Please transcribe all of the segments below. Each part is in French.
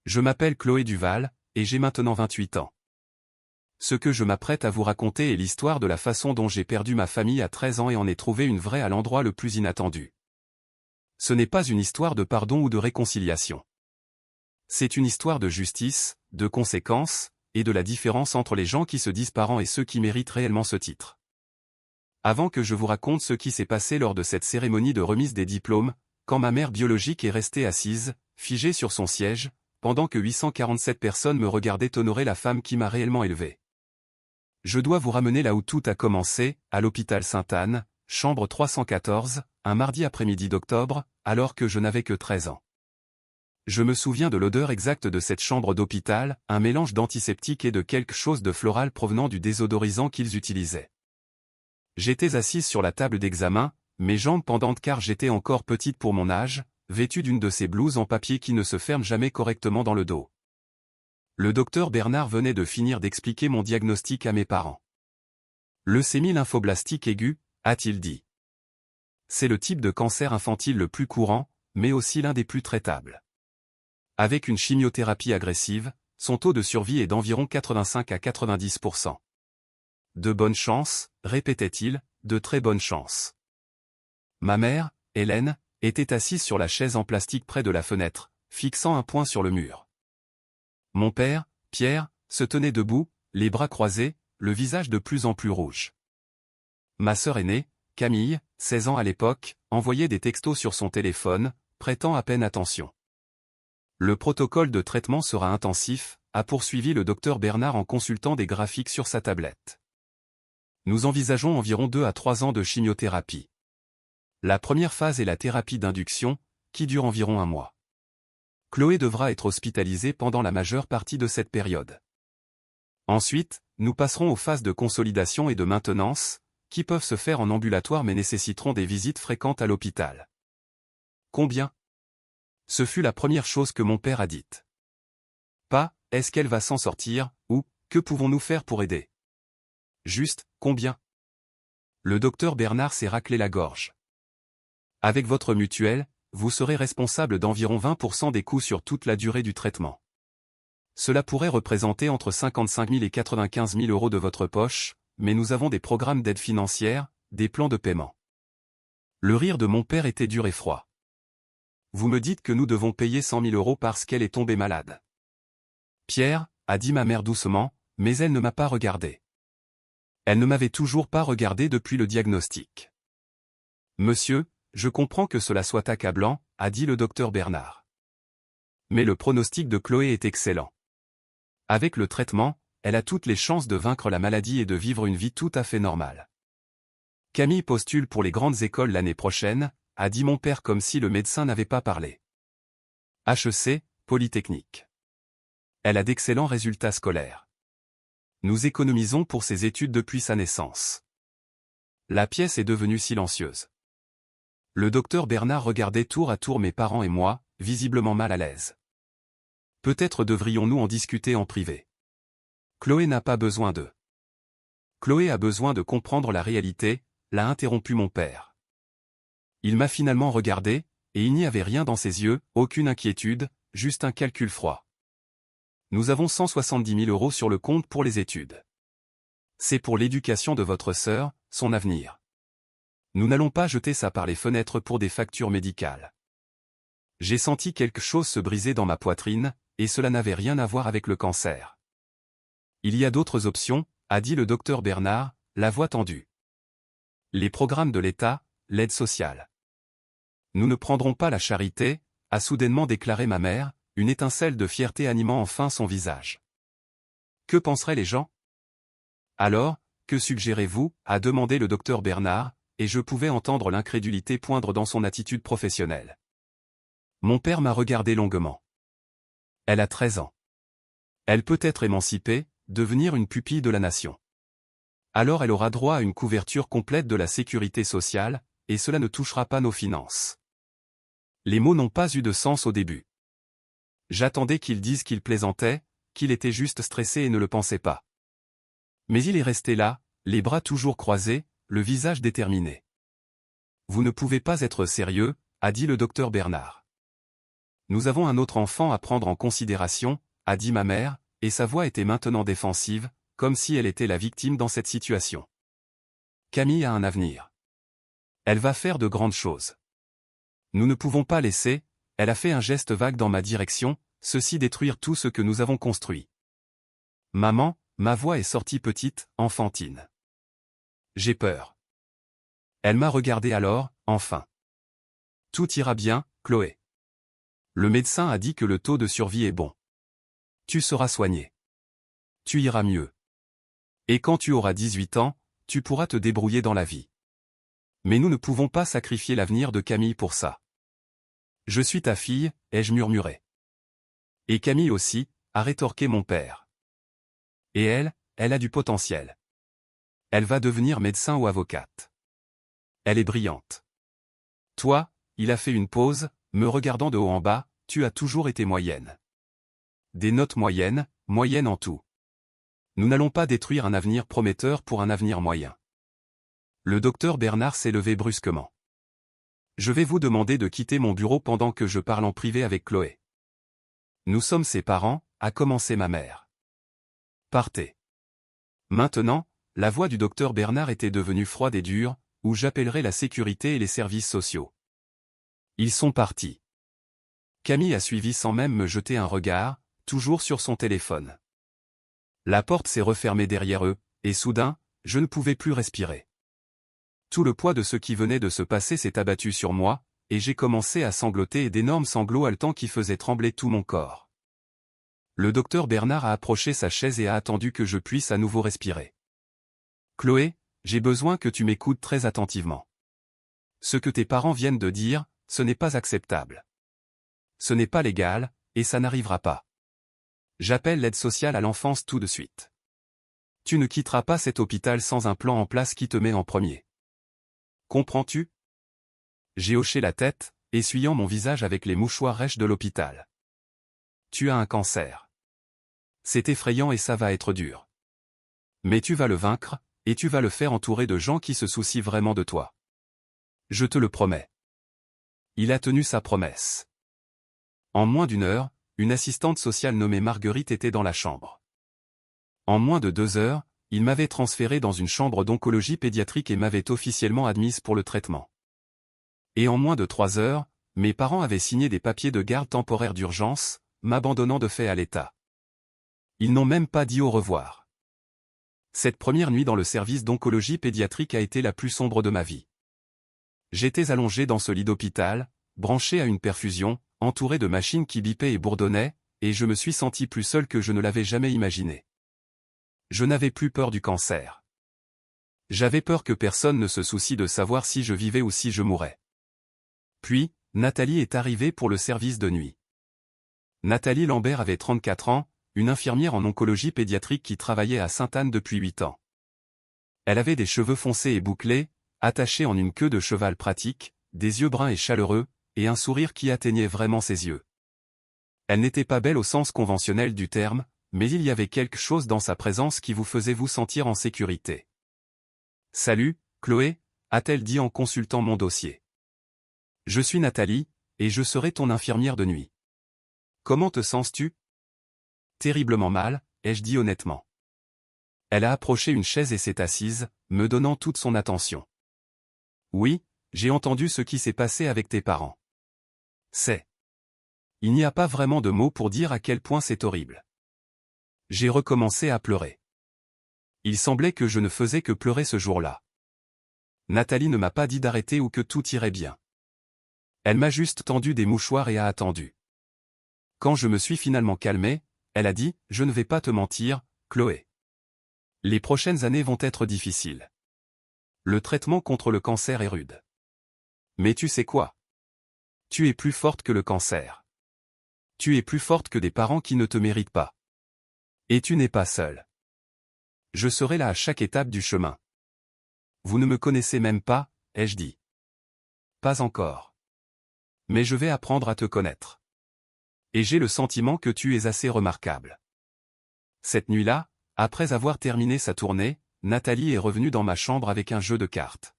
Je m'appelle Chloé Duval, et j'ai maintenant 28 ans. Ce que je m'apprête à vous raconter est l'histoire de la façon dont j'ai perdu ma famille à 13 ans et en ai trouvé une vraie à l'endroit le plus inattendu. Ce n'est pas une histoire de pardon ou de réconciliation. C'est une histoire de justice, de conséquences, et de la différence entre les gens qui se disent parents et ceux qui méritent réellement ce titre. Avant que je vous raconte ce qui s'est passé lors de cette cérémonie de remise des diplômes, quand ma mère biologique est restée assise, figée sur son siège, pendant que 847 personnes me regardaient honorer la femme qui m'a réellement élevé. Je dois vous ramener là où tout a commencé, à l'hôpital Sainte-Anne, chambre 314, un mardi après-midi d'octobre, alors que je n'avais que 13 ans. Je me souviens de l'odeur exacte de cette chambre d'hôpital, un mélange d'antiseptique et de quelque chose de floral provenant du désodorisant qu'ils utilisaient. J'étais assise sur la table d'examen, mes jambes pendantes car j'étais encore petite pour mon âge, vêtue d'une de ces blouses en papier qui ne se ferment jamais correctement dans le dos. Le docteur Bernard venait de finir d'expliquer mon diagnostic à mes parents. Leucémie lymphoblastique aiguë, a-t-il dit. C'est le type de cancer infantile le plus courant, mais aussi l'un des plus traitables. Avec une chimiothérapie agressive, son taux de survie est d'environ 85 à 90%. De bonnes chances, répétait-il, de très bonnes chances. Ma mère, Hélène, était assise sur la chaise en plastique près de la fenêtre, fixant un poing sur le mur. Mon père, Pierre, se tenait debout, les bras croisés, le visage de plus en plus rouge. Ma sœur aînée, Camille, 16 ans à l'époque, envoyait des textos sur son téléphone, prêtant à peine attention. Le protocole de traitement sera intensif, a poursuivi le docteur Bernard en consultant des graphiques sur sa tablette. Nous envisageons environ 2 à 3 ans de chimiothérapie. La première phase est la thérapie d'induction, qui dure environ 1 mois. Chloé devra être hospitalisée pendant la majeure partie de cette période. Ensuite, nous passerons aux phases de consolidation et de maintenance, qui peuvent se faire en ambulatoire mais nécessiteront des visites fréquentes à l'hôpital. Combien ? Ce fut la première chose que mon père a dite. Pas, est-ce qu'elle va s'en sortir, ou, que pouvons-nous faire pour aider ? Juste, combien ? Le docteur Bernard s'est raclé la gorge. Avec votre mutuelle, vous serez responsable d'environ 20% des coûts sur toute la durée du traitement. Cela pourrait représenter entre 55 000 et 95 000 euros de votre poche, mais nous avons des programmes d'aide financière, des plans de paiement. Le rire de mon père était dur et froid. Vous me dites que nous devons payer 100 000 euros parce qu'elle est tombée malade. Pierre, a dit ma mère doucement, mais elle ne m'a pas regardé. Elle ne m'avait toujours pas regardé depuis le diagnostic. Monsieur, je comprends que cela soit accablant, a dit le docteur Bernard. Mais le pronostic de Chloé est excellent. Avec le traitement, elle a toutes les chances de vaincre la maladie et de vivre une vie tout à fait normale. Camille postule pour les grandes écoles l'année prochaine, a dit mon père comme si le médecin n'avait pas parlé. HEC, Polytechnique. Elle a d'excellents résultats scolaires. Nous économisons pour ses études depuis sa naissance. La pièce est devenue silencieuse. Le docteur Bernard regardait tour à tour mes parents et moi, visiblement mal à l'aise. Peut-être devrions-nous en discuter en privé. Chloé n'a pas besoin de. Chloé a besoin de comprendre la réalité, l'a interrompu mon père. Il m'a finalement regardé, et il n'y avait rien dans ses yeux, aucune inquiétude, juste un calcul froid. Nous avons 170 000 euros sur le compte pour les études. C'est pour l'éducation de votre sœur, son avenir. Nous n'allons pas jeter ça par les fenêtres pour des factures médicales. J'ai senti quelque chose se briser dans ma poitrine, et cela n'avait rien à voir avec le cancer. Il y a d'autres options, a dit le docteur Bernard, la voix tendue. Les programmes de l'État, l'aide sociale. Nous ne prendrons pas la charité, a soudainement déclaré ma mère, une étincelle de fierté animant enfin son visage. Que penseraient les gens ? Alors, que suggérez-vous, a demandé le docteur Bernard, et je pouvais entendre l'incrédulité poindre dans son attitude professionnelle. Mon père m'a regardé longuement. Elle a 13 ans. Elle peut être émancipée, devenir une pupille de la nation. Alors elle aura droit à une couverture complète de la sécurité sociale, et cela ne touchera pas nos finances. Les mots n'ont pas eu de sens au début. J'attendais qu'il dise qu'il plaisantait, qu'il était juste stressé et ne le pensait pas. Mais il est resté là, les bras toujours croisés, le visage déterminé. Vous ne pouvez pas être sérieux, a dit le docteur Bernard. Nous avons un autre enfant à prendre en considération, a dit ma mère, et sa voix était maintenant défensive, comme si elle était la victime dans cette situation. Camille a un avenir. Elle va faire de grandes choses. Nous ne pouvons pas laisser, elle a fait un geste vague dans ma direction, ceci détruire tout ce que nous avons construit. Maman, ma voix est sortie petite, enfantine. J'ai peur. Elle m'a regardé alors, enfin. Tout ira bien, Chloé. Le médecin a dit que le taux de survie est bon. Tu seras soignée. Tu iras mieux. Et quand tu auras 18 ans, tu pourras te débrouiller dans la vie. Mais nous ne pouvons pas sacrifier l'avenir de Camille pour ça. Je suis ta fille, ai-je murmuré. Et Camille aussi, a rétorqué mon père. Et elle a du potentiel. Elle va devenir médecin ou avocate. Elle est brillante. Toi, il a fait une pause, me regardant de haut en bas, tu as toujours été moyenne. Des notes moyennes, moyennes en tout. Nous n'allons pas détruire un avenir prometteur pour un avenir moyen. Le docteur Bernard s'est levé brusquement. Je vais vous demander de quitter mon bureau pendant que je parle en privé avec Chloé. Nous sommes ses parents, a commencé ma mère. Partez. Maintenant, la voix du docteur Bernard était devenue froide et dure, où j'appellerai la sécurité et les services sociaux. Ils sont partis. Camille a suivi sans même me jeter un regard, toujours sur son téléphone. La porte s'est refermée derrière eux, et soudain, je ne pouvais plus respirer. Tout le poids de ce qui venait de se passer s'est abattu sur moi, et j'ai commencé à sangloter et d'énormes sanglots haletants qui faisaient trembler tout mon corps. Le docteur Bernard a approché sa chaise et a attendu que je puisse à nouveau respirer. Chloé, j'ai besoin que tu m'écoutes très attentivement. Ce que tes parents viennent de dire, ce n'est pas acceptable. Ce n'est pas légal, et ça n'arrivera pas. J'appelle l'aide sociale à l'enfance tout de suite. Tu ne quitteras pas cet hôpital sans un plan en place qui te met en premier. Comprends-tu? J'ai hoché la tête, essuyant mon visage avec les mouchoirs rêches de l'hôpital. Tu as un cancer. C'est effrayant et ça va être dur. Mais tu vas le vaincre, et tu vas le faire entourer de gens qui se soucient vraiment de toi. Je te le promets. Il a tenu sa promesse. En moins d'une heure, une assistante sociale nommée Marguerite était dans la chambre. En moins de 2 heures, il m'avait transféré dans une chambre d'oncologie pédiatrique et m'avait officiellement admise pour le traitement. Et en moins de 3 heures, mes parents avaient signé des papiers de garde temporaire d'urgence, m'abandonnant de fait à l'état. Ils n'ont même pas dit au revoir. Cette première nuit dans le service d'oncologie pédiatrique a été la plus sombre de ma vie. J'étais allongé dans ce lit d'hôpital, branché à une perfusion, entouré de machines qui bipaient et bourdonnaient, et je me suis senti plus seul que je ne l'avais jamais imaginé. Je n'avais plus peur du cancer. J'avais peur que personne ne se soucie de savoir si je vivais ou si je mourais. Puis, Nathalie est arrivée pour le service de nuit. Nathalie Lambert avait 34 ans, une infirmière en oncologie pédiatrique qui travaillait à Sainte-Anne depuis 8 ans. Elle avait des cheveux foncés et bouclés, attachés en une queue de cheval pratique, des yeux bruns et chaleureux, et un sourire qui atteignait vraiment ses yeux. Elle n'était pas belle au sens conventionnel du terme, mais il y avait quelque chose dans sa présence qui vous faisait vous sentir en sécurité. « Salut, Chloé » a-t-elle dit en consultant mon dossier. « Je suis Nathalie, et je serai ton infirmière de nuit. Comment te sens-tu » ? Terriblement mal, ai-je dit honnêtement. Elle a approché une chaise et s'est assise, me donnant toute son attention. « Oui, j'ai entendu ce qui s'est passé avec tes parents. C'est. Il n'y a pas vraiment de mots pour dire à quel point c'est horrible. » J'ai recommencé à pleurer. Il semblait que je ne faisais que pleurer ce jour-là. Nathalie ne m'a pas dit d'arrêter ou que tout irait bien. Elle m'a juste tendu des mouchoirs et a attendu. Quand je me suis finalement calmé, elle a dit « Je ne vais pas te mentir, Chloé. Les prochaines années vont être difficiles. Le traitement contre le cancer est rude. Mais tu sais quoi? Tu es plus forte que le cancer. Tu es plus forte que des parents qui ne te méritent pas. Et tu n'es pas seule. Je serai là à chaque étape du chemin. Vous ne me connaissez même pas, ai-je dit. Pas encore. Mais je vais apprendre à te connaître. Et j'ai le sentiment que tu es assez remarquable. Cette nuit-là, après avoir terminé sa tournée, Nathalie est revenue dans ma chambre avec un jeu de cartes.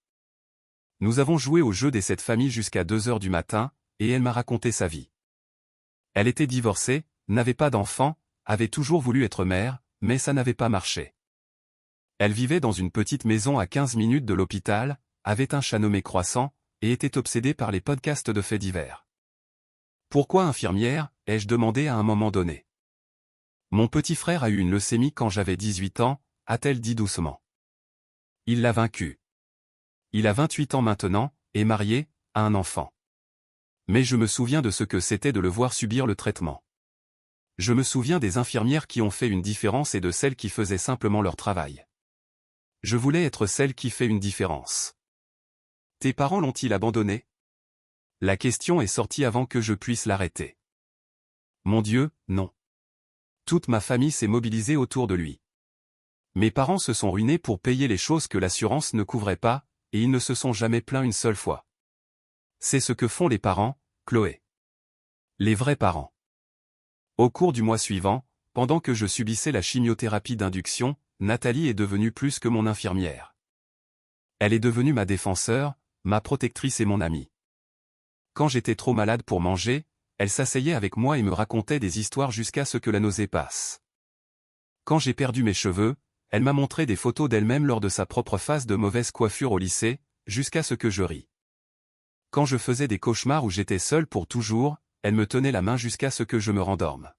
Nous avons joué au jeu des 7 familles jusqu'à 2 heures du matin, et elle m'a raconté sa vie. Elle était divorcée, n'avait pas d'enfant, avait toujours voulu être mère, mais ça n'avait pas marché. Elle vivait dans une petite maison à 15 minutes de l'hôpital, avait un chat nommé Croissant, et était obsédée par les podcasts de faits divers. Pourquoi infirmière, ai-je demandé à un moment donné. Mon petit frère a eu une leucémie quand j'avais 18 ans, a-t-elle dit doucement. Il l'a vaincu. Il a 28 ans maintenant, est marié, a un enfant. Mais je me souviens de ce que c'était de le voir subir le traitement. Je me souviens des infirmières qui ont fait une différence et de celles qui faisaient simplement leur travail. Je voulais être celle qui fait une différence. Tes parents l'ont-ils abandonné? La question est sortie avant que je puisse l'arrêter. Mon Dieu, non. Toute ma famille s'est mobilisée autour de lui. Mes parents se sont ruinés pour payer les choses que l'assurance ne couvrait pas, et ils ne se sont jamais plaints une seule fois. C'est ce que font les parents, Chloé. Les vrais parents. Au cours du mois suivant, pendant que je subissais la chimiothérapie d'induction, Nathalie est devenue plus que mon infirmière. Elle est devenue ma défenseur, ma protectrice et mon amie. Quand j'étais trop malade pour manger, elle s'asseyait avec moi et me racontait des histoires jusqu'à ce que la nausée passe. Quand j'ai perdu mes cheveux, elle m'a montré des photos d'elle-même lors de sa propre phase de mauvaise coiffure au lycée, jusqu'à ce que je ris. Quand je faisais des cauchemars où j'étais seul pour toujours, elle me tenait la main jusqu'à ce que je me rendorme.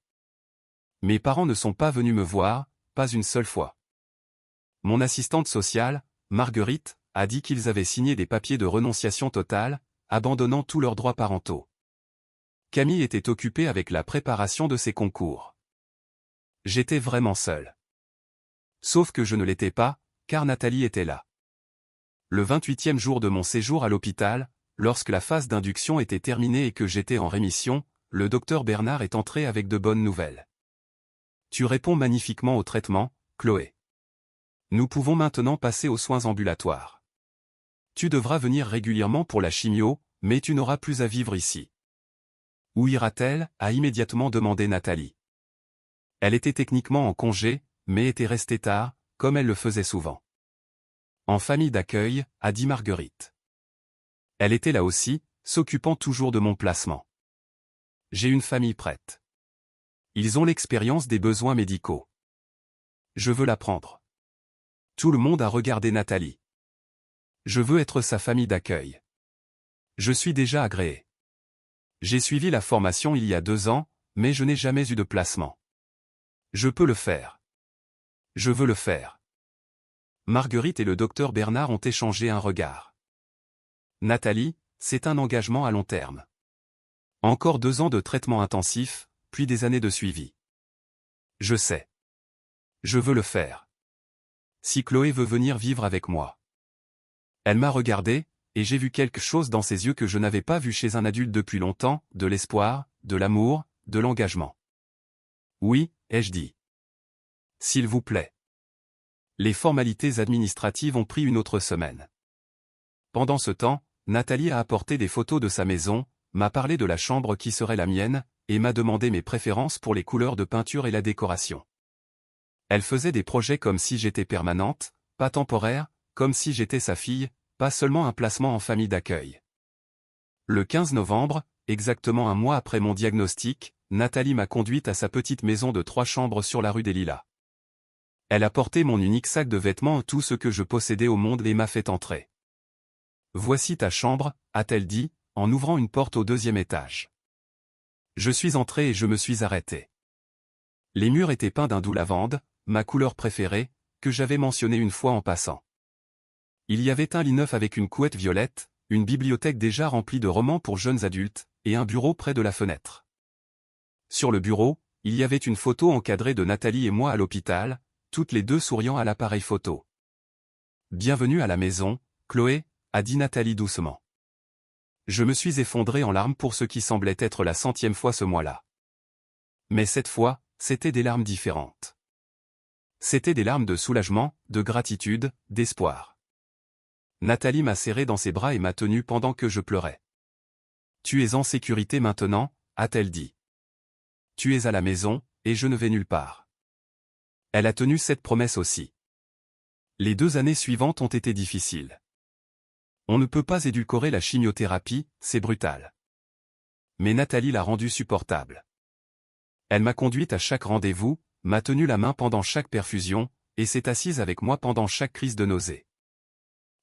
Mes parents ne sont pas venus me voir, pas une seule fois. Mon assistante sociale, Marguerite, a dit qu'ils avaient signé des papiers de renonciation totale, abandonnant tous leurs droits parentaux. Camille était occupée avec la préparation de ses concours. J'étais vraiment seul. Sauf que je ne l'étais pas, car Nathalie était là. Le 28e jour de mon séjour à l'hôpital, lorsque la phase d'induction était terminée et que j'étais en rémission, le docteur Bernard est entré avec de bonnes nouvelles. Tu réponds magnifiquement au traitement, Chloé. Nous pouvons maintenant passer aux soins ambulatoires. Tu devras venir régulièrement pour la chimio, mais tu n'auras plus à vivre ici. Où ira-t-elle? A immédiatement demandé Nathalie. Elle était techniquement en congé, mais était restée tard, comme elle le faisait souvent. En famille d'accueil, a dit Marguerite. Elle était là aussi, s'occupant toujours de mon placement. J'ai une famille prête. Ils ont l'expérience des besoins médicaux. Je veux la prendre. Tout le monde a regardé Nathalie. Je veux être sa famille d'accueil. Je suis déjà agréé. J'ai suivi la formation il y a 2 ans, mais je n'ai jamais eu de placement. Je peux le faire. Je veux le faire. Marguerite et le docteur Bernard ont échangé un regard. Nathalie, c'est un engagement à long terme. Encore 2 ans de traitement intensif, puis des années de suivi. Je sais. Je veux le faire. Si Chloé veut venir vivre avec moi. Elle m'a regardé, et j'ai vu quelque chose dans ses yeux que je n'avais pas vu chez un adulte depuis longtemps, de l'espoir, de l'amour, de l'engagement. Oui, ai-je dit. S'il vous plaît. Les formalités administratives ont pris une autre semaine. Pendant ce temps, Nathalie a apporté des photos de sa maison, m'a parlé de la chambre qui serait la mienne, et m'a demandé mes préférences pour les couleurs de peinture et la décoration. Elle faisait des projets comme si j'étais permanente, pas temporaire, comme si j'étais sa fille, pas seulement un placement en famille d'accueil. Le 15 novembre, exactement un mois après mon diagnostic, Nathalie m'a conduite à sa petite maison de 3 chambres sur la rue des Lilas. Elle a porté mon unique sac de vêtements, tout ce que je possédais au monde, et m'a fait entrer. Voici ta chambre, a-t-elle dit, en ouvrant une porte au 2e étage. Je suis entré et je me suis arrêté. Les murs étaient peints d'un doux lavande, ma couleur préférée, que j'avais mentionnée une fois en passant. Il y avait un lit neuf avec une couette violette, une bibliothèque déjà remplie de romans pour jeunes adultes, et un bureau près de la fenêtre. Sur le bureau, il y avait une photo encadrée de Nathalie et moi à l'hôpital, toutes les deux souriant à l'appareil photo. Bienvenue à la maison, Chloé, a dit Nathalie doucement. Je me suis effondré en larmes pour ce qui semblait être la 100e fois ce mois-là. Mais cette fois, c'était des larmes différentes. C'était des larmes de soulagement, de gratitude, d'espoir. Nathalie m'a serré dans ses bras et m'a tenu pendant que je pleurais. Tu es en sécurité maintenant, a-t-elle dit. Tu es à la maison, et je ne vais nulle part. Elle a tenu cette promesse aussi. Les 2 années suivantes ont été difficiles. On ne peut pas édulcorer la chimiothérapie, c'est brutal. Mais Nathalie l'a rendue supportable. Elle m'a conduite à chaque rendez-vous, m'a tenu la main pendant chaque perfusion, et s'est assise avec moi pendant chaque crise de nausée.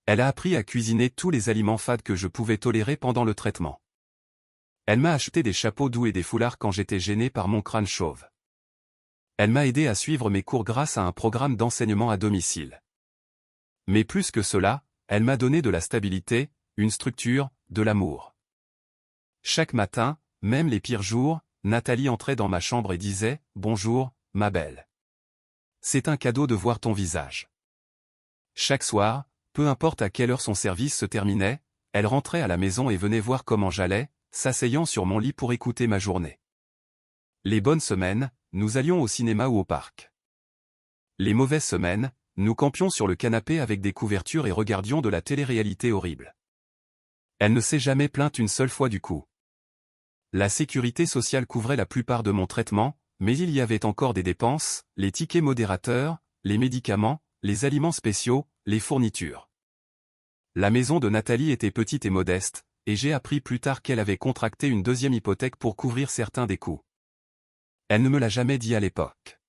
Elle a appris à cuisiner tous les aliments fades que je pouvais tolérer pendant le traitement. Elle m'a acheté des chapeaux doux et des foulards quand j'étais gêné par mon crâne chauve. Elle m'a aidé à suivre mes cours grâce à un programme d'enseignement à domicile. Mais plus que cela, elle m'a donné de la stabilité, une structure, de l'amour. Chaque matin, même les pires jours, Nathalie entrait dans ma chambre et disait « Bonjour, ma belle. C'est un cadeau de voir ton visage. » Chaque soir, peu importe à quelle heure son service se terminait, elle rentrait à la maison et venait voir comment j'allais, s'asseyant sur mon lit pour écouter ma journée. Les bonnes semaines, nous allions au cinéma ou au parc. Les mauvaises semaines, nous campions sur le canapé avec des couvertures et regardions de la télé-réalité horrible. Elle ne s'est jamais plainte une seule fois du coup. La sécurité sociale couvrait la plupart de mon traitement, mais il y avait encore des dépenses, les tickets modérateurs, les médicaments, les aliments spéciaux, les fournitures. La maison de Nathalie était petite et modeste, et j'ai appris plus tard qu'elle avait contracté une deuxième hypothèque pour couvrir certains des coûts. Elle ne me l'a jamais dit à l'époque.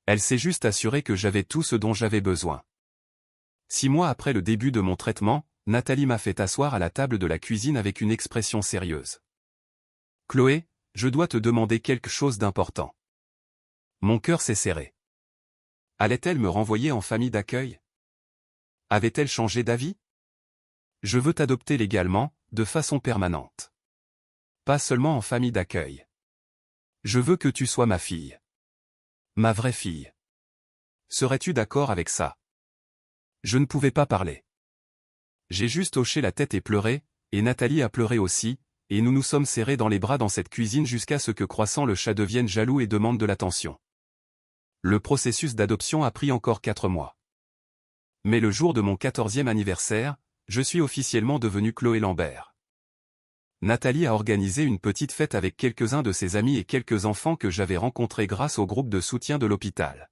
Elle s'est juste assurée que j'avais tout ce dont j'avais besoin. 6 mois après le début de mon traitement, Nathalie m'a fait asseoir à la table de la cuisine avec une expression sérieuse. « Chloé, je dois te demander quelque chose d'important. » Mon cœur s'est serré. Allait-elle me renvoyer en famille d'accueil? Avait-elle changé d'avis? Je veux t'adopter légalement, de façon permanente. Pas seulement en famille d'accueil. Je veux que tu sois ma fille. Ma vraie fille. Serais-tu d'accord avec ça? Je ne pouvais pas parler. J'ai juste hoché la tête et pleuré, et Nathalie a pleuré aussi, et nous nous sommes serrés dans les bras dans cette cuisine jusqu'à ce que Croissant le chat devienne jaloux et demande de l'attention. Le processus d'adoption a pris encore 4 mois. Mais le jour de mon 14e anniversaire, je suis officiellement devenu Chloé Lambert. Nathalie a organisé une petite fête avec quelques-uns de ses amis et quelques enfants que j'avais rencontrés grâce au groupe de soutien de l'hôpital.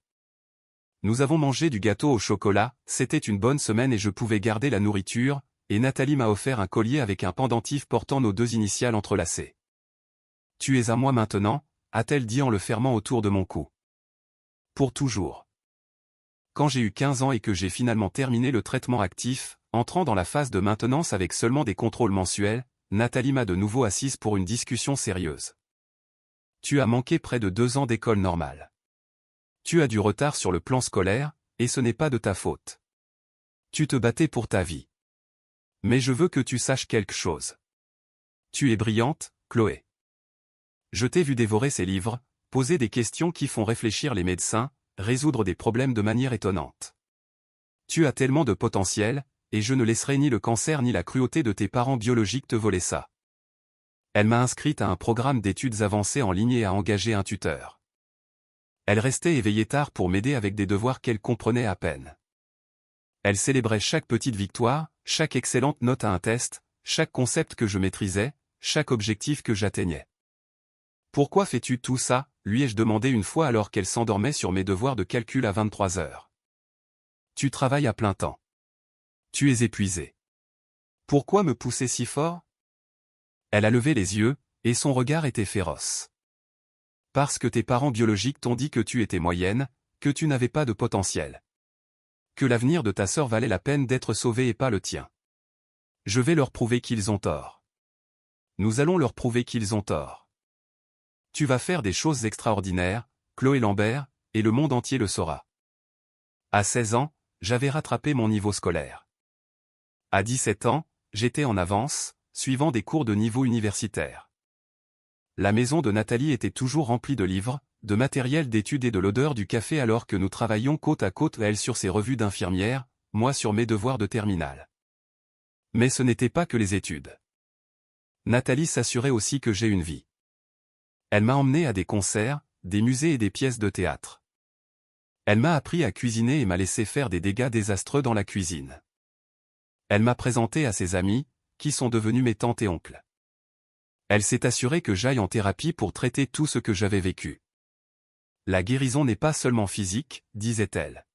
Nous avons mangé du gâteau au chocolat, c'était une bonne semaine et je pouvais garder la nourriture, et Nathalie m'a offert un collier avec un pendentif portant nos 2 initiales entrelacées. « Tu es à moi maintenant » a-t-elle dit en le fermant autour de mon cou. Pour toujours. Quand j'ai eu 15 ans et que j'ai finalement terminé le traitement actif, entrant dans la phase de maintenance avec seulement des contrôles mensuels, Nathalie m'a de nouveau assise pour une discussion sérieuse. « Tu as manqué près de 2 ans d'école normale. Tu as du retard sur le plan scolaire, et ce n'est pas de ta faute. Tu te battais pour ta vie. Mais je veux que tu saches quelque chose. Tu es brillante, Chloé. Je t'ai vu dévorer ces livres, poser des questions qui font réfléchir les médecins, résoudre des problèmes de manière étonnante. Tu as tellement de potentiel, et je ne laisserai ni le cancer ni la cruauté de tes parents biologiques te voler ça. » Elle m'a inscrite à un programme d'études avancées en ligne et a engagé un tuteur. Elle restait éveillée tard pour m'aider avec des devoirs qu'elle comprenait à peine. Elle célébrait chaque petite victoire, chaque excellente note à un test, chaque concept que je maîtrisais, chaque objectif que j'atteignais. « Pourquoi fais-tu tout ça ?» lui ai-je demandé une fois alors qu'elle s'endormait sur mes devoirs de calcul à 23 heures. « Tu travailles à plein temps. Tu es épuisé. Pourquoi me pousser si fort ?» Elle a levé les yeux, et son regard était féroce. « Parce que tes parents biologiques t'ont dit que tu étais moyenne, que tu n'avais pas de potentiel. Que l'avenir de ta sœur valait la peine d'être sauvé et pas le tien. Je vais leur prouver qu'ils ont tort. Nous allons leur prouver qu'ils ont tort. Tu vas faire des choses extraordinaires, Chloé Lambert, et le monde entier le saura. » À 16 ans, j'avais rattrapé mon niveau scolaire. À 17 ans, j'étais en avance, suivant des cours de niveau universitaire. La maison de Nathalie était toujours remplie de livres, de matériel d'études et de l'odeur du café alors que nous travaillions côte à côte, elle sur ses revues d'infirmière, moi sur mes devoirs de terminale. Mais ce n'était pas que les études. Nathalie s'assurait aussi que j'ai une vie. Elle m'a emmené à des concerts, des musées et des pièces de théâtre. Elle m'a appris à cuisiner et m'a laissé faire des dégâts désastreux dans la cuisine. Elle m'a présenté à ses amis, qui sont devenus mes tantes et oncles. Elle s'est assurée que j'aille en thérapie pour traiter tout ce que j'avais vécu. La guérison n'est pas seulement physique, disait-elle.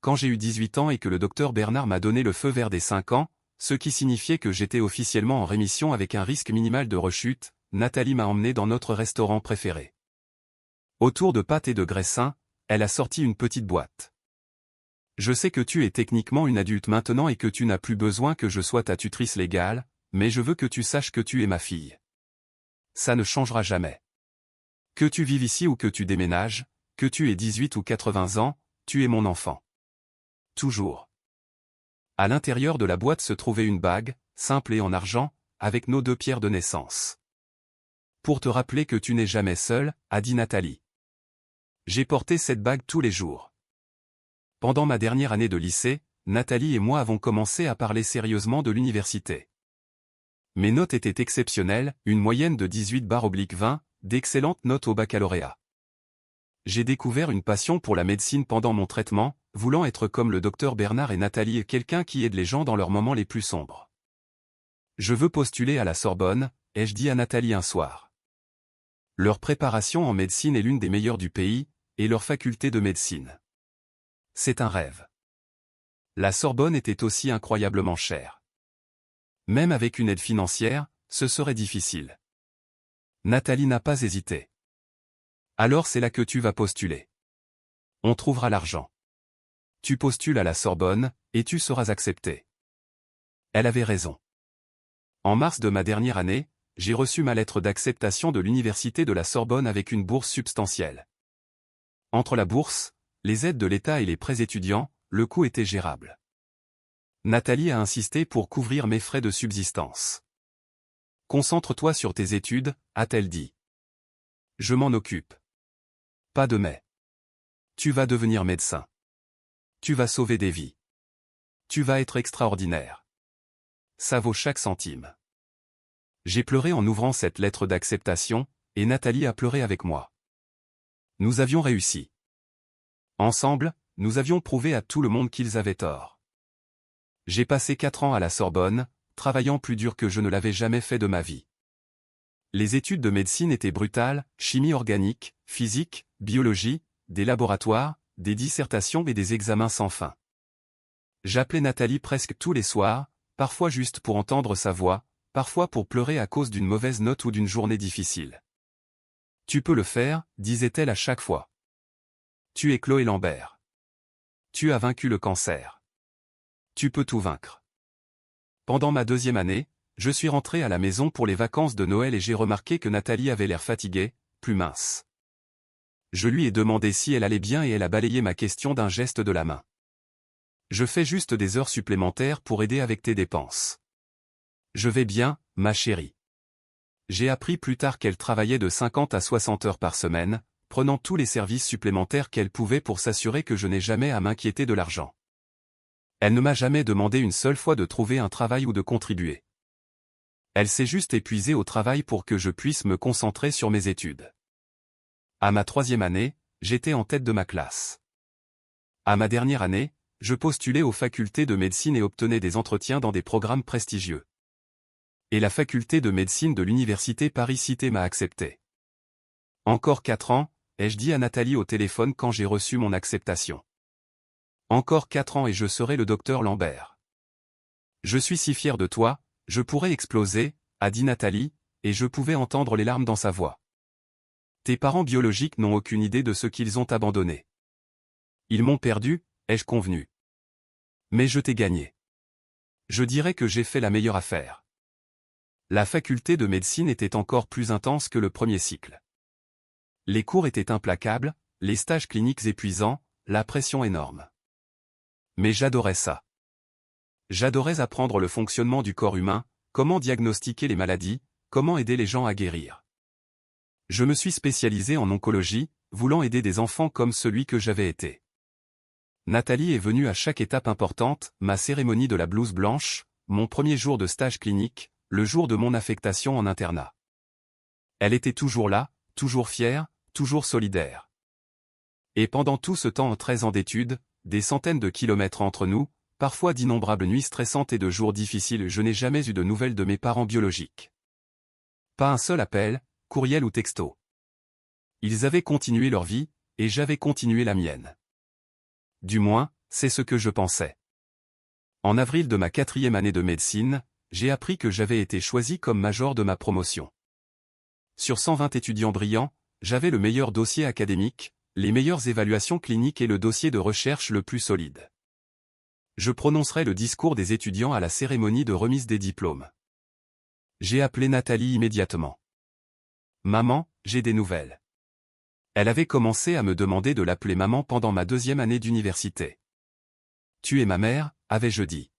Quand j'ai eu 18 ans et que le docteur Bernard m'a donné le feu vert des 5 ans, ce qui signifiait que j'étais officiellement en rémission avec un risque minimal de rechute, Nathalie m'a emmené dans notre restaurant préféré. Autour de pâtes et de graissins, elle a sorti une petite boîte. Je sais que tu es techniquement une adulte maintenant et que tu n'as plus besoin que je sois ta tutrice légale, mais je veux que tu saches que tu es ma fille. Ça ne changera jamais. Que tu vives ici ou que tu déménages, que tu aies 18 ou 80 ans, tu es mon enfant. Toujours. À l'intérieur de la boîte se trouvait une bague, simple et en argent, avec nos 2 pierres de naissance. Pour te rappeler que tu n'es jamais seule, a dit Nathalie. J'ai porté cette bague tous les jours. Pendant ma dernière année de lycée, Nathalie et moi avons commencé à parler sérieusement de l'université. Mes notes étaient exceptionnelles, une moyenne de 18/20, d'excellentes notes au baccalauréat. J'ai découvert une passion pour la médecine pendant mon traitement, voulant être comme le docteur Bernard et Nathalie, quelqu'un qui aide les gens dans leurs moments les plus sombres. Je veux postuler à la Sorbonne, ai-je dit à Nathalie un soir. Leur préparation en médecine est l'une des meilleures du pays, et leur faculté de médecine. C'est un rêve. La Sorbonne était aussi incroyablement chère. Même avec une aide financière, ce serait difficile. Nathalie n'a pas hésité. Alors c'est là que tu vas postuler. On trouvera l'argent. Tu postules à la Sorbonne, et tu seras accepté. Elle avait raison. En mars de ma dernière année, j'ai reçu ma lettre d'acceptation de l'université de la Sorbonne avec une bourse substantielle. Entre la bourse, les aides de l'État et les prêts étudiants, le coût était gérable. Nathalie a insisté pour couvrir mes frais de subsistance. Concentre-toi sur tes études, a-t-elle dit. Je m'en occupe. Pas de mais. Tu vas devenir médecin. Tu vas sauver des vies. Tu vas être extraordinaire. Ça vaut chaque centime. J'ai pleuré en ouvrant cette lettre d'acceptation, et Nathalie a pleuré avec moi. Nous avions réussi. Ensemble, nous avions prouvé à tout le monde qu'ils avaient tort. J'ai passé 4 ans à la Sorbonne, travaillant plus dur que je ne l'avais jamais fait de ma vie. Les études de médecine étaient brutales, chimie organique, physique, biologie, des laboratoires, des dissertations et des examens sans fin. J'appelais Nathalie presque tous les soirs, parfois juste pour entendre sa voix, parfois pour pleurer à cause d'une mauvaise note ou d'une journée difficile. Tu peux le faire, disait-elle à chaque fois. Tu es Chloé Lambert. Tu as vaincu le cancer. Tu peux tout vaincre. Pendant ma 2e année, je suis rentré à la maison pour les vacances de Noël et j'ai remarqué que Nathalie avait l'air fatiguée, plus mince. Je lui ai demandé si elle allait bien et elle a balayé ma question d'un geste de la main. Je fais juste des heures supplémentaires pour aider avec tes dépenses. Je vais bien, ma chérie. J'ai appris plus tard qu'elle travaillait de 50 à 60 heures par semaine, prenant tous les services supplémentaires qu'elle pouvait pour s'assurer que je n'ai jamais à m'inquiéter de l'argent. Elle ne m'a jamais demandé une seule fois de trouver un travail ou de contribuer. Elle s'est juste épuisée au travail pour que je puisse me concentrer sur mes études. À ma 3e année, j'étais en tête de ma classe. À ma dernière année, je postulais aux facultés de médecine et obtenais des entretiens dans des programmes prestigieux. Et la faculté de médecine de l'université Paris-Cité m'a accepté. Encore 4 ans, ai-je dit à Nathalie au téléphone quand j'ai reçu mon acceptation. Encore 4 ans et je serai le docteur Lambert. Je suis si fier de toi, je pourrais exploser, a dit Nathalie, et je pouvais entendre les larmes dans sa voix. Tes parents biologiques n'ont aucune idée de ce qu'ils ont abandonné. Ils m'ont perdu, ai-je convenu. Mais je t'ai gagné. Je dirais que j'ai fait la meilleure affaire. La faculté de médecine était encore plus intense que le premier cycle. Les cours étaient implacables, les stages cliniques épuisants, la pression énorme. Mais j'adorais ça. J'adorais apprendre le fonctionnement du corps humain, comment diagnostiquer les maladies, comment aider les gens à guérir. Je me suis spécialisé en oncologie, voulant aider des enfants comme celui que j'avais été. Nathalie est venue à chaque étape importante, ma cérémonie de la blouse blanche, mon premier jour de stage clinique, le jour de mon affectation en internat. Elle était toujours là, toujours fière, toujours solidaire. Et pendant tout ce temps en 13 ans d'études, des centaines de kilomètres entre nous, parfois d'innombrables nuits stressantes et de jours difficiles, je n'ai jamais eu de nouvelles de mes parents biologiques. Pas un seul appel, courriel ou texto. Ils avaient continué leur vie, et j'avais continué la mienne. Du moins, c'est ce que je pensais. En avril de ma 4e année de médecine, j'ai appris que j'avais été choisi comme major de ma promotion. Sur 120 étudiants brillants, j'avais le meilleur dossier académique, les meilleures évaluations cliniques et le dossier de recherche le plus solide. Je prononcerai le discours des étudiants à la cérémonie de remise des diplômes. J'ai appelé Nathalie immédiatement. Maman, j'ai des nouvelles. Elle avait commencé à me demander de l'appeler maman pendant ma 2e année d'université. Tu es ma mère, avais-je dit.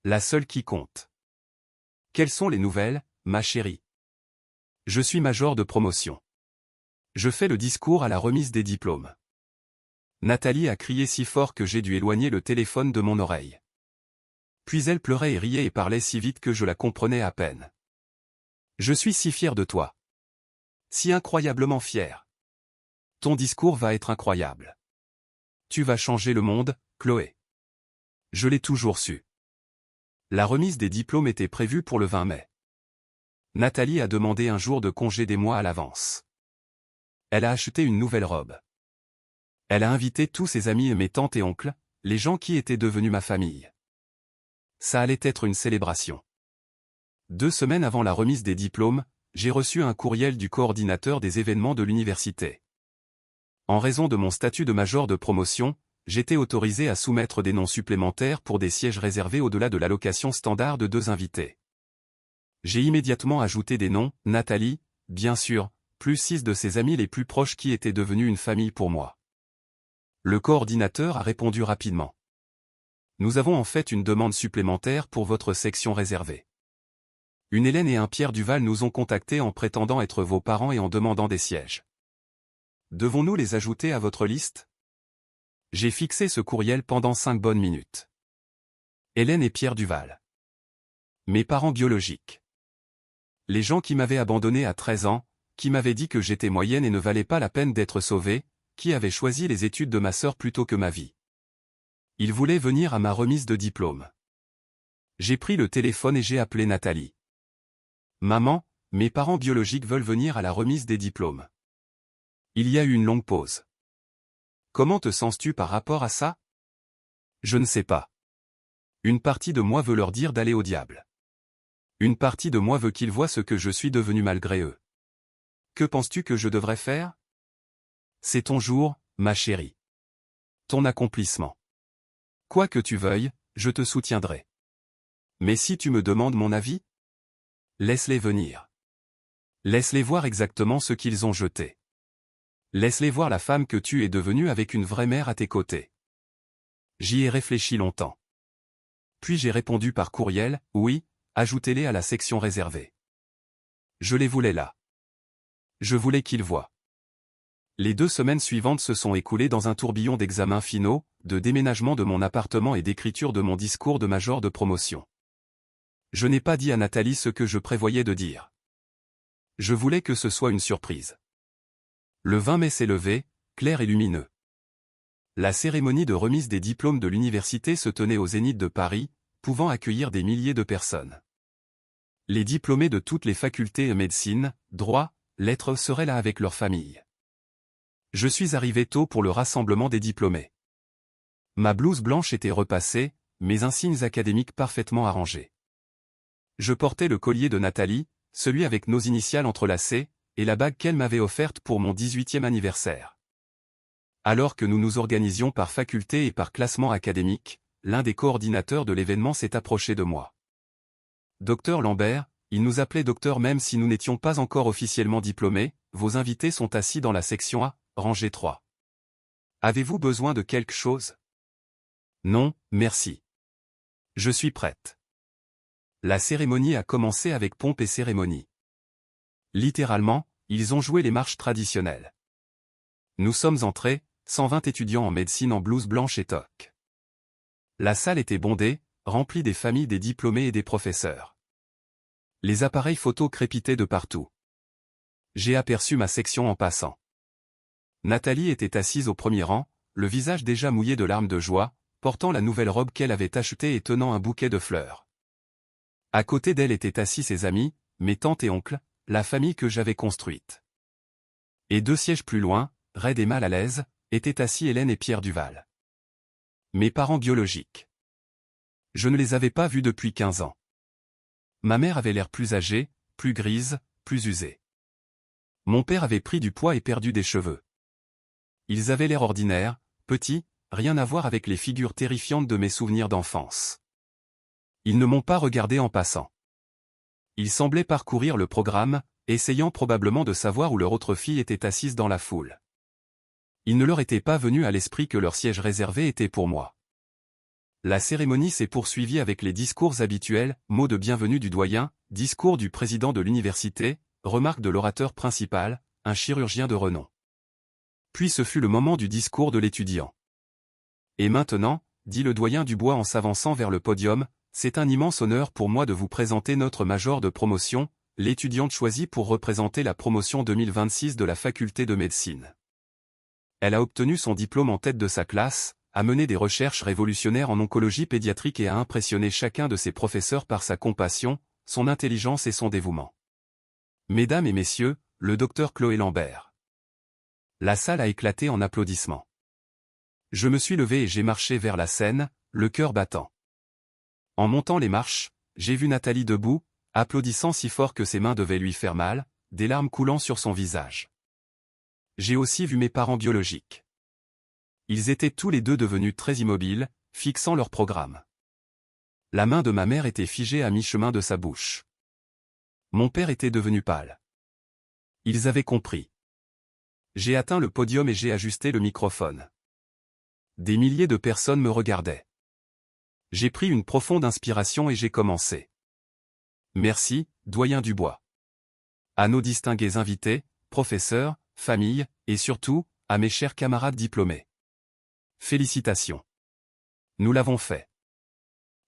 La seule qui compte. Quelles sont les nouvelles, ma chérie? Je suis major de promotion. Je fais le discours à la remise des diplômes. Nathalie a crié si fort que j'ai dû éloigner le téléphone de mon oreille. Puis elle pleurait et riait et parlait si vite que je la comprenais à peine. Je suis si fier de toi. Si incroyablement fier. Ton discours va être incroyable. Tu vas changer le monde, Chloé. Je l'ai toujours su. La remise des diplômes était prévue pour le 20 mai. Nathalie a demandé un jour de congé des mois à l'avance. Elle a acheté une nouvelle robe. Elle a invité tous ses amis et mes tantes et oncles, les gens qui étaient devenus ma famille. Ça allait être une célébration. 2 semaines avant la remise des diplômes, j'ai reçu un courriel du coordinateur des événements de l'université. En raison de mon statut de major de promotion, j'étais autorisé à soumettre des noms supplémentaires pour des sièges réservés au-delà de l'allocation standard de 2 invités. J'ai immédiatement ajouté des noms, Nathalie, bien sûr, plus 6 de ses amis les plus proches qui étaient devenus une famille pour moi. Le coordinateur a répondu rapidement. Nous avons en fait une demande supplémentaire pour votre section réservée. Une Hélène et un Pierre Duval nous ont contactés en prétendant être vos parents et en demandant des sièges. Devons-nous les ajouter à votre liste? J'ai fixé ce courriel pendant 5 bonnes minutes. Hélène et Pierre Duval. Mes parents biologiques. Les gens qui m'avaient abandonné à 13 ans, qui m'avaient dit que j'étais moyenne et ne valais pas la peine d'être sauvée, qui avaient choisi les études de ma sœur plutôt que ma vie. Ils voulaient venir à ma remise de diplôme. J'ai pris le téléphone et j'ai appelé Nathalie. Maman, mes parents biologiques veulent venir à la remise des diplômes. Il y a eu une longue pause. Comment te sens-tu par rapport à ça? Je ne sais pas. Une partie de moi veut leur dire d'aller au diable. Une partie de moi veut qu'ils voient ce que je suis devenu malgré eux. Que penses-tu que je devrais faire? C'est ton jour, ma chérie. Ton accomplissement. Quoi que tu veuilles, je te soutiendrai. Mais si tu me demandes mon avis? Laisse-les venir. Laisse-les voir exactement ce qu'ils ont jeté. Laisse-les voir la femme que tu es devenue avec une vraie mère à tes côtés. J'y ai réfléchi longtemps. Puis j'ai répondu par courriel, oui, ajoutez-les à la section réservée. Je les voulais là. Je voulais qu'ils voient. Les 2 semaines suivantes se sont écoulées dans un tourbillon d'examens finaux, de déménagement de mon appartement et d'écriture de mon discours de major de promotion. Je n'ai pas dit à Nathalie ce que je prévoyais de dire. Je voulais que ce soit une surprise. Le 20 mai s'est levé, clair et lumineux. La cérémonie de remise des diplômes de l'université se tenait au Zénith de Paris, pouvant accueillir des milliers de personnes. Les diplômés de toutes les facultés médecine, droit, lettres seraient là avec leurs familles. Je suis arrivé tôt pour le rassemblement des diplômés. Ma blouse blanche était repassée, mes insignes académiques parfaitement arrangés. Je portais le collier de Nathalie, celui avec nos initiales entrelacées, et la bague qu'elle m'avait offerte pour mon 18e anniversaire. Alors que nous nous organisions par faculté et par classement académique, l'un des coordinateurs de l'événement s'est approché de moi. Docteur Lambert, il nous appelait docteur même si nous n'étions pas encore officiellement diplômés, vos invités sont assis dans la section A, rangée 3. Avez-vous besoin de quelque chose? Non, merci. Je suis prête. La cérémonie a commencé avec pompe et cérémonie. Littéralement, ils ont joué les marches traditionnelles. Nous sommes entrés, 120 étudiants en médecine en blouse blanche et toque. La salle était bondée, remplie des familles des diplômés et des professeurs. Les appareils photo crépitaient de partout. J'ai aperçu ma section en passant. Nathalie était assise au premier rang, le visage déjà mouillé de larmes de joie, portant la nouvelle robe qu'elle avait achetée et tenant un bouquet de fleurs. À côté d'elle étaient assis ses amis, mes tantes et oncles, la famille que j'avais construite. Et 2 sièges plus loin, raides et mal à l'aise, étaient assis Hélène et Pierre Duval. Mes parents biologiques. Je ne les avais pas vus depuis 15 ans. Ma mère avait l'air plus âgée, plus grise, plus usée. Mon père avait pris du poids et perdu des cheveux. Ils avaient l'air ordinaire, petits, rien à voir avec les figures terrifiantes de mes souvenirs d'enfance. Ils ne m'ont pas regardé en passant. Ils semblaient parcourir le programme, essayant probablement de savoir où leur autre fille était assise dans la foule. Il ne leur était pas venu à l'esprit que leur siège réservé était pour moi. La cérémonie s'est poursuivie avec les discours habituels, mots de bienvenue du doyen, discours du président de l'université, remarques de l'orateur principal, un chirurgien de renom. Puis ce fut le moment du discours de l'étudiant. Et maintenant, dit le doyen Dubois en s'avançant vers le podium, c'est un immense honneur pour moi de vous présenter notre major de promotion, l'étudiante choisie pour représenter la promotion 2026 de la faculté de médecine. Elle a obtenu son diplôme en tête de sa classe, a mené des recherches révolutionnaires en oncologie pédiatrique et a impressionné chacun de ses professeurs par sa compassion, son intelligence et son dévouement. Mesdames et messieurs, le docteur Chloé Lambert. La salle a éclaté en applaudissements. Je me suis levé et j'ai marché vers la scène, le cœur battant. En montant les marches, j'ai vu Nathalie debout, applaudissant si fort que ses mains devaient lui faire mal, des larmes coulant sur son visage. J'ai aussi vu mes parents biologiques. Ils étaient tous les deux devenus très immobiles, fixant leur programme. La main de ma mère était figée à mi-chemin de sa bouche. Mon père était devenu pâle. Ils avaient compris. J'ai atteint le podium et j'ai ajusté le microphone. Des milliers de personnes me regardaient. J'ai pris une profonde inspiration et j'ai commencé. Merci, doyen Dubois. À nos distingués invités, professeurs, familles, et surtout, à mes chers camarades diplômés. Félicitations. Nous l'avons fait.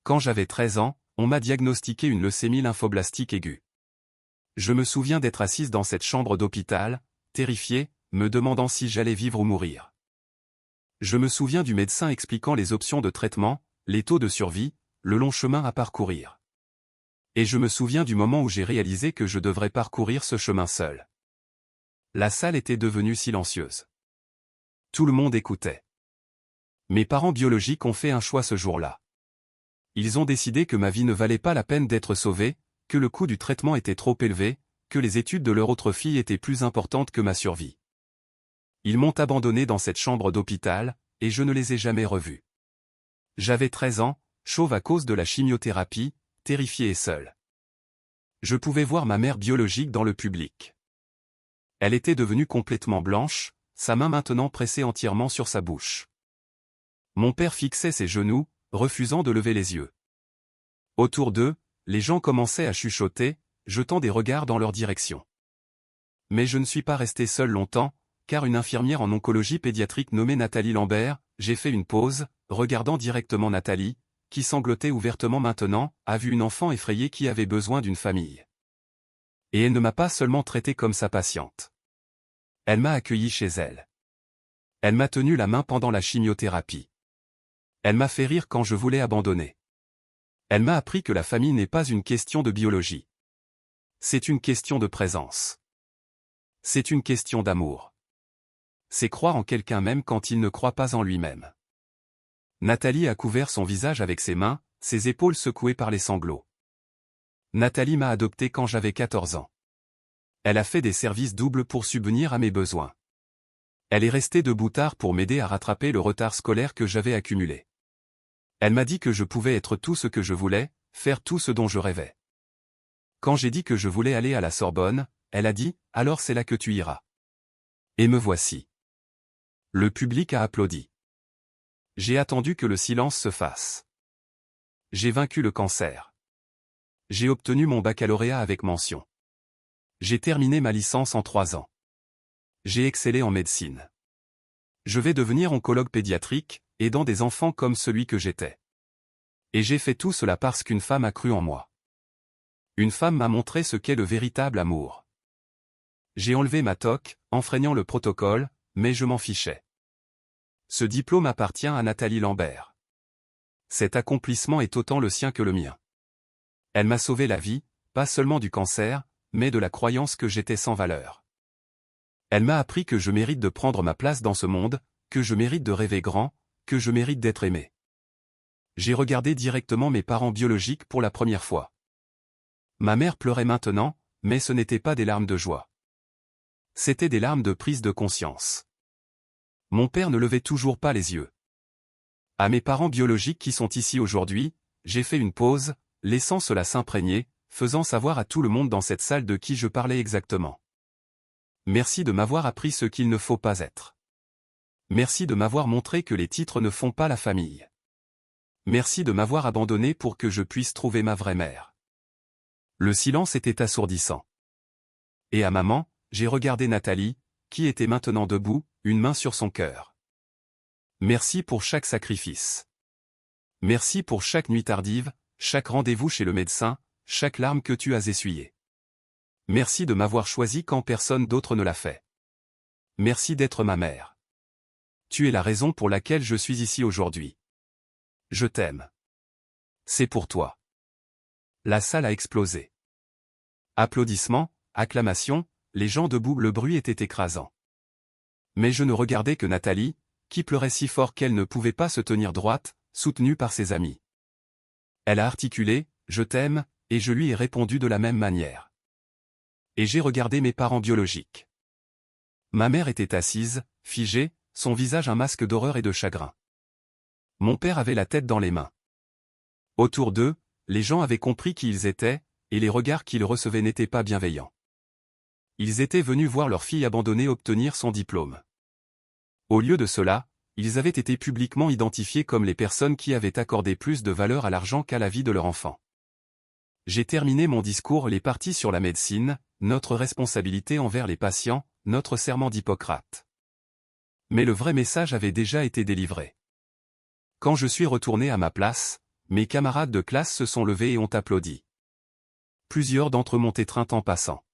Quand j'avais 13 ans, on m'a diagnostiqué une leucémie lymphoblastique aiguë. Je me souviens d'être assise dans cette chambre d'hôpital, terrifiée, me demandant si j'allais vivre ou mourir. Je me souviens du médecin expliquant les options de traitement, les taux de survie, le long chemin à parcourir. Et je me souviens du moment où j'ai réalisé que je devrais parcourir ce chemin seul. La salle était devenue silencieuse. Tout le monde écoutait. Mes parents biologiques ont fait un choix ce jour-là. Ils ont décidé que ma vie ne valait pas la peine d'être sauvée, que le coût du traitement était trop élevé, que les études de leur autre fille étaient plus importantes que ma survie. Ils m'ont abandonné dans cette chambre d'hôpital, et je ne les ai jamais revus. J'avais 13 ans, chauve à cause de la chimiothérapie, terrifié et seul. Je pouvais voir ma mère biologique dans le public. Elle était devenue complètement blanche, sa main maintenant pressée entièrement sur sa bouche. Mon père fixait ses genoux, refusant de lever les yeux. Autour d'eux, les gens commençaient à chuchoter, jetant des regards dans leur direction. Mais je ne suis pas resté seul longtemps, car une infirmière en oncologie pédiatrique nommée Nathalie Lambert, j'ai fait une pause, regardant directement Nathalie, qui sanglotait ouvertement maintenant, a vu une enfant effrayée qui avait besoin d'une famille. Et elle ne m'a pas seulement traité comme sa patiente. Elle m'a accueilli chez elle. Elle m'a tenu la main pendant la chimiothérapie. Elle m'a fait rire quand je voulais abandonner. Elle m'a appris que la famille n'est pas une question de biologie. C'est une question de présence. C'est une question d'amour. C'est croire en quelqu'un même quand il ne croit pas en lui-même. Nathalie a couvert son visage avec ses mains, ses épaules secouées par les sanglots. Nathalie m'a adopté quand j'avais 14 ans. Elle a fait des services doubles pour subvenir à mes besoins. Elle est restée debout tard pour m'aider à rattraper le retard scolaire que j'avais accumulé. Elle m'a dit que je pouvais être tout ce que je voulais, faire tout ce dont je rêvais. Quand j'ai dit que je voulais aller à la Sorbonne, elle a dit « Alors c'est là que tu iras ». Et me voici. Le public a applaudi. J'ai attendu que le silence se fasse. J'ai vaincu le cancer. J'ai obtenu mon baccalauréat avec mention. J'ai terminé ma licence en 3 ans. J'ai excellé en médecine. Je vais devenir oncologue pédiatrique, aidant des enfants comme celui que j'étais. Et j'ai fait tout cela parce qu'une femme a cru en moi. Une femme m'a montré ce qu'est le véritable amour. J'ai enlevé ma toque, enfreignant le protocole, mais je m'en fichais. Ce diplôme appartient à Nathalie Lambert. Cet accomplissement est autant le sien que le mien. Elle m'a sauvé la vie, pas seulement du cancer, mais de la croyance que j'étais sans valeur. Elle m'a appris que je mérite de prendre ma place dans ce monde, que je mérite de rêver grand, que je mérite d'être aimé. J'ai regardé directement mes parents biologiques pour la première fois. Ma mère pleurait maintenant, mais ce n'était pas des larmes de joie. C'étaient des larmes de prise de conscience. Mon père ne levait toujours pas les yeux. À mes parents biologiques qui sont ici aujourd'hui, j'ai fait une pause, laissant cela s'imprégner, faisant savoir à tout le monde dans cette salle de qui je parlais exactement. Merci de m'avoir appris ce qu'il ne faut pas être. Merci de m'avoir montré que les titres ne font pas la famille. Merci de m'avoir abandonné pour que je puisse trouver ma vraie mère. Le silence était assourdissant. Et à maman, j'ai regardé Nathalie, qui était maintenant debout, une main sur son cœur. Merci pour chaque sacrifice. Merci pour chaque nuit tardive, chaque rendez-vous chez le médecin, chaque larme que tu as essuyée. Merci de m'avoir choisi quand personne d'autre ne l'a fait. Merci d'être ma mère. Tu es la raison pour laquelle je suis ici aujourd'hui. Je t'aime. C'est pour toi. La salle a explosé. Applaudissements, acclamations, les gens debout, le bruit était écrasant. Mais je ne regardais que Nathalie, qui pleurait si fort qu'elle ne pouvait pas se tenir droite, soutenue par ses amis. Elle a articulé « Je t'aime » et je lui ai répondu de la même manière. Et j'ai regardé mes parents biologiques. Ma mère était assise, figée, son visage un masque d'horreur et de chagrin. Mon père avait la tête dans les mains. Autour d'eux, les gens avaient compris qui ils étaient, et les regards qu'ils recevaient n'étaient pas bienveillants. Ils étaient venus voir leur fille abandonnée obtenir son diplôme. Au lieu de cela, ils avaient été publiquement identifiés comme les personnes qui avaient accordé plus de valeur à l'argent qu'à la vie de leur enfant. J'ai terminé mon discours les parties sur la médecine, notre responsabilité envers les patients, notre serment d'Hippocrate. Mais le vrai message avait déjà été délivré. Quand je suis retourné à ma place, mes camarades de classe se sont levés et ont applaudi. Plusieurs d'entre eux m'ont étreint en passant.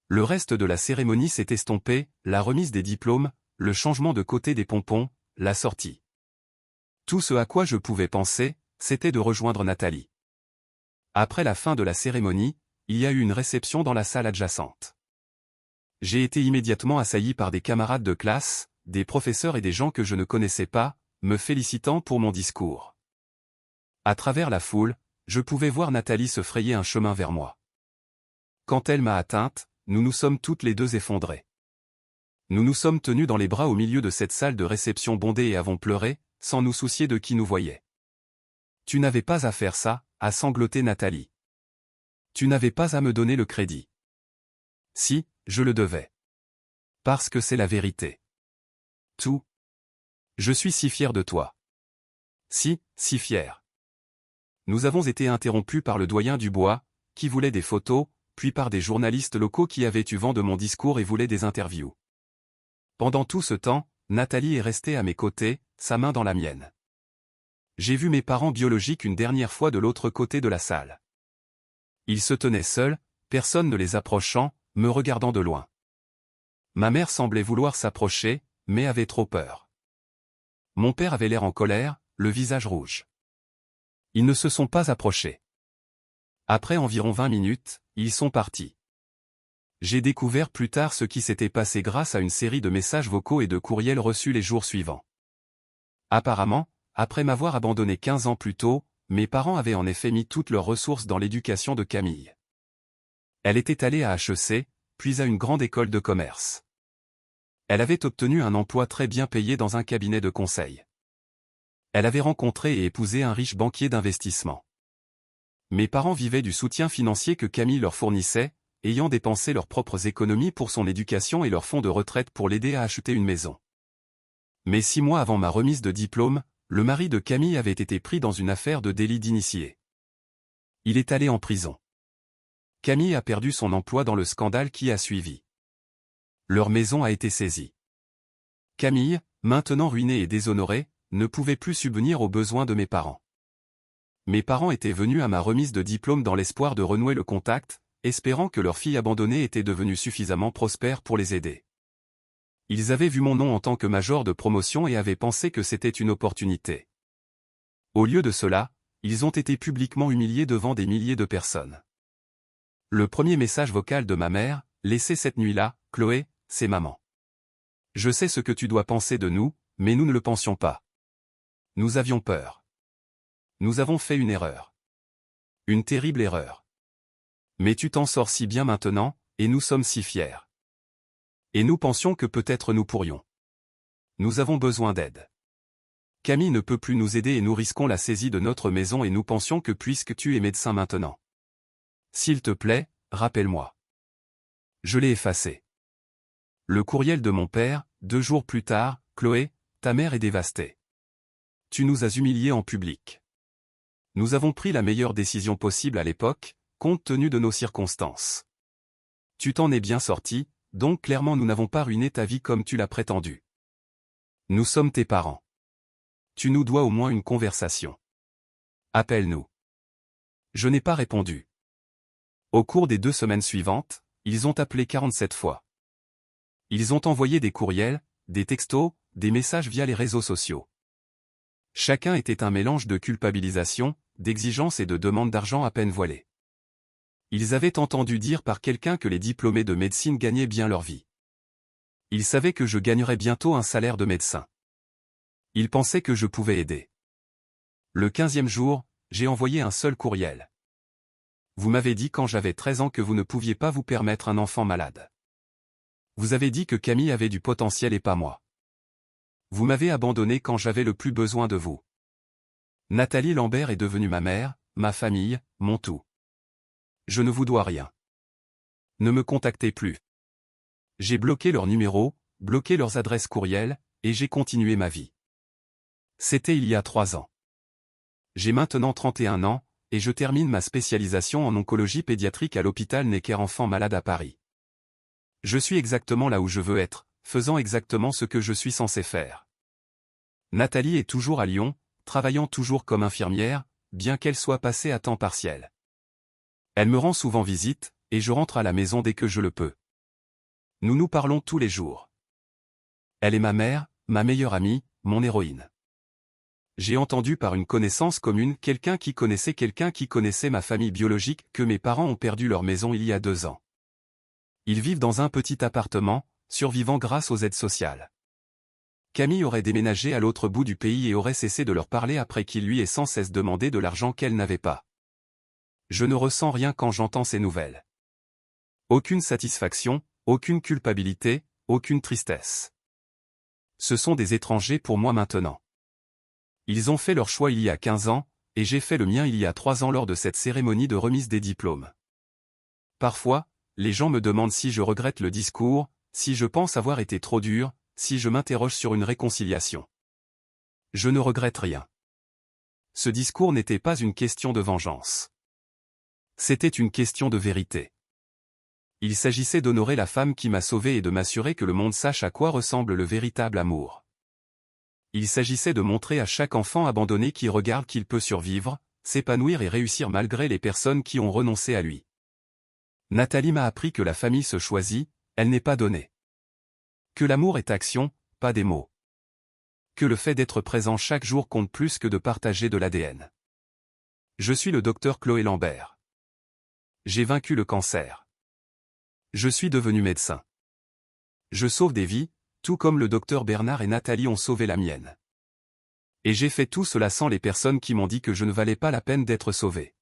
Le reste de la cérémonie s'est estompé, la remise des diplômes, le changement de côté des pompons, la sortie. Tout ce à quoi je pouvais penser, c'était de rejoindre Nathalie. Après la fin de la cérémonie, il y a eu une réception dans la salle adjacente. J'ai été immédiatement assailli par des camarades de classe, des professeurs et des gens que je ne connaissais pas, me félicitant pour mon discours. À travers la foule, je pouvais voir Nathalie se frayer un chemin vers moi. Quand elle m'a atteinte, nous nous sommes toutes les deux effondrées. Nous nous sommes tenus dans les bras au milieu de cette salle de réception bondée et avons pleuré, sans nous soucier de qui nous voyait. Tu n'avais pas à faire ça, a sangloté Nathalie. Tu n'avais pas à me donner le crédit. Si, je le devais. Parce que c'est la vérité. Tout. Je suis si fier de toi. Si fier. Nous avons été interrompus par le doyen Dubois, qui voulait des photos, puis par des journalistes locaux qui avaient eu vent de mon discours et voulaient des interviews. Pendant tout ce temps, Nathalie est restée à mes côtés, sa main dans la mienne. J'ai vu mes parents biologiques une dernière fois de l'autre côté de la salle. Ils se tenaient seuls, personne ne les approchant, me regardant de loin. Ma mère semblait vouloir s'approcher, mais avait trop peur. Mon père avait l'air en colère, le visage rouge. Ils ne se sont pas approchés. Après environ 20 minutes, ils sont partis. J'ai découvert plus tard ce qui s'était passé grâce à une série de messages vocaux et de courriels reçus les jours suivants. Apparemment, après m'avoir abandonné 15 ans plus tôt, mes parents avaient en effet mis toutes leurs ressources dans l'éducation de Camille. Elle était allée à HEC, puis à une grande école de commerce. Elle avait obtenu un emploi très bien payé dans un cabinet de conseil. Elle avait rencontré et épousé un riche banquier d'investissement. Mes parents vivaient du soutien financier que Camille leur fournissait, ayant dépensé leurs propres économies pour son éducation et leur fonds de retraite pour l'aider à acheter une maison. Mais 6 mois avant ma remise de diplôme, le mari de Camille avait été pris dans une affaire de délit d'initié. Il est allé en prison. Camille a perdu son emploi dans le scandale qui a suivi. Leur maison a été saisie. Camille, maintenant ruinée et déshonorée, ne pouvait plus subvenir aux besoins de mes parents. Mes parents étaient venus à ma remise de diplôme dans l'espoir de renouer le contact, espérant que leur fille abandonnée était devenue suffisamment prospère pour les aider. Ils avaient vu mon nom en tant que major de promotion et avaient pensé que c'était une opportunité. Au lieu de cela, ils ont été publiquement humiliés devant des milliers de personnes. Le premier message vocal de ma mère, laissé cette nuit-là, « Chloé, c'est maman. Je sais ce que tu dois penser de nous, mais nous ne le pensions pas. Nous avions peur. Nous avons fait une erreur. Une terrible erreur. Mais tu t'en sors si bien maintenant, et nous sommes si fiers. Et nous pensions que peut-être nous pourrions. Nous avons besoin d'aide. Camille ne peut plus nous aider et nous risquons la saisie de notre maison et nous pensions que puisque tu es médecin maintenant. S'il te plaît, rappelle-moi. Je l'ai effacé. Le courriel de mon père, 2 jours plus tard, Chloé, ta mère est dévastée. Tu nous as humiliés en public. Nous avons pris la meilleure décision possible à l'époque, compte tenu de nos circonstances. Tu t'en es bien sorti, donc clairement nous n'avons pas ruiné ta vie comme tu l'as prétendu. Nous sommes tes parents. Tu nous dois au moins une conversation. Appelle-nous. Je n'ai pas répondu. Au cours des 2 semaines suivantes, ils ont appelé 47 fois. Ils ont envoyé des courriels, des textos, des messages via les réseaux sociaux. Chacun était un mélange de culpabilisation, d'exigence et de demande d'argent à peine voilée. Ils avaient entendu dire par quelqu'un que les diplômés de médecine gagnaient bien leur vie. Ils savaient que je gagnerais bientôt un salaire de médecin. Ils pensaient que je pouvais aider. Le 15e jour, j'ai envoyé un seul courriel. Vous m'avez dit quand j'avais 13 ans que vous ne pouviez pas vous permettre un enfant malade. Vous avez dit que Camille avait du potentiel et pas moi. Vous m'avez abandonné quand j'avais le plus besoin de vous. Nathalie Lambert est devenue ma mère, ma famille, mon tout. Je ne vous dois rien. Ne me contactez plus. J'ai bloqué leurs numéros, bloqué leurs adresses courriel, et j'ai continué ma vie. C'était il y a 3 ans. J'ai maintenant 31 ans, et je termine ma spécialisation en oncologie pédiatrique à l'hôpital Necker-Enfants Malades à Paris. Je suis exactement là où je veux être, faisant exactement ce que je suis censé faire. Nathalie est toujours à Lyon, travaillant toujours comme infirmière, bien qu'elle soit passée à temps partiel. Elle me rend souvent visite, et je rentre à la maison dès que je le peux. Nous nous parlons tous les jours. Elle est ma mère, ma meilleure amie, mon héroïne. J'ai entendu par une connaissance commune quelqu'un qui connaissait ma famille biologique que mes parents ont perdu leur maison il y a 2 ans. Ils vivent dans un petit appartement, survivant grâce aux aides sociales. Camille aurait déménagé à l'autre bout du pays et aurait cessé de leur parler après qu'ils lui aient sans cesse demandé de l'argent qu'elle n'avait pas. Je ne ressens rien quand j'entends ces nouvelles. Aucune satisfaction, aucune culpabilité, aucune tristesse. Ce sont des étrangers pour moi maintenant. Ils ont fait leur choix il y a 15 ans, et j'ai fait le mien il y a 3 ans lors de cette cérémonie de remise des diplômes. Parfois, les gens me demandent si je regrette le discours, si je pense avoir été trop dur, si je m'interroge sur une réconciliation. Je ne regrette rien. Ce discours n'était pas une question de vengeance. C'était une question de vérité. Il s'agissait d'honorer la femme qui m'a sauvé et de m'assurer que le monde sache à quoi ressemble le véritable amour. Il s'agissait de montrer à chaque enfant abandonné qui regarde qu'il peut survivre, s'épanouir et réussir malgré les personnes qui ont renoncé à lui. Nathalie m'a appris que la famille se choisit, elle n'est pas donnée. Que l'amour est action, pas des mots. Que le fait d'être présent chaque jour compte plus que de partager de l'ADN. Je suis le docteur Chloé Lambert. J'ai vaincu le cancer. Je suis devenu médecin. Je sauve des vies, tout comme le docteur Bernard et Nathalie ont sauvé la mienne. Et j'ai fait tout cela sans les personnes qui m'ont dit que je ne valais pas la peine d'être sauvé.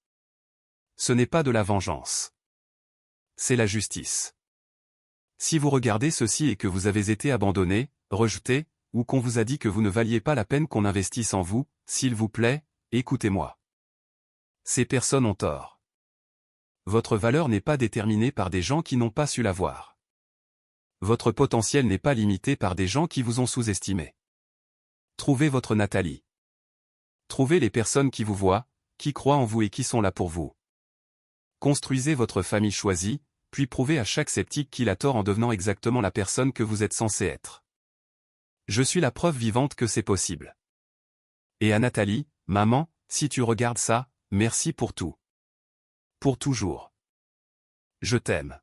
Ce n'est pas de la vengeance. C'est la justice. Si vous regardez ceci et que vous avez été abandonné, rejeté, ou qu'on vous a dit que vous ne valiez pas la peine qu'on investisse en vous, s'il vous plaît, écoutez-moi. Ces personnes ont tort. Votre valeur n'est pas déterminée par des gens qui n'ont pas su la voir. Votre potentiel n'est pas limité par des gens qui vous ont sous-estimé. Trouvez votre Nathalie. Trouvez les personnes qui vous voient, qui croient en vous et qui sont là pour vous. Construisez votre famille choisie, puis prouvez à chaque sceptique qu'il a tort en devenant exactement la personne que vous êtes censé être. Je suis la preuve vivante que c'est possible. Et à Nathalie, maman, si tu regardes ça, merci pour tout. Pour toujours. Je t'aime.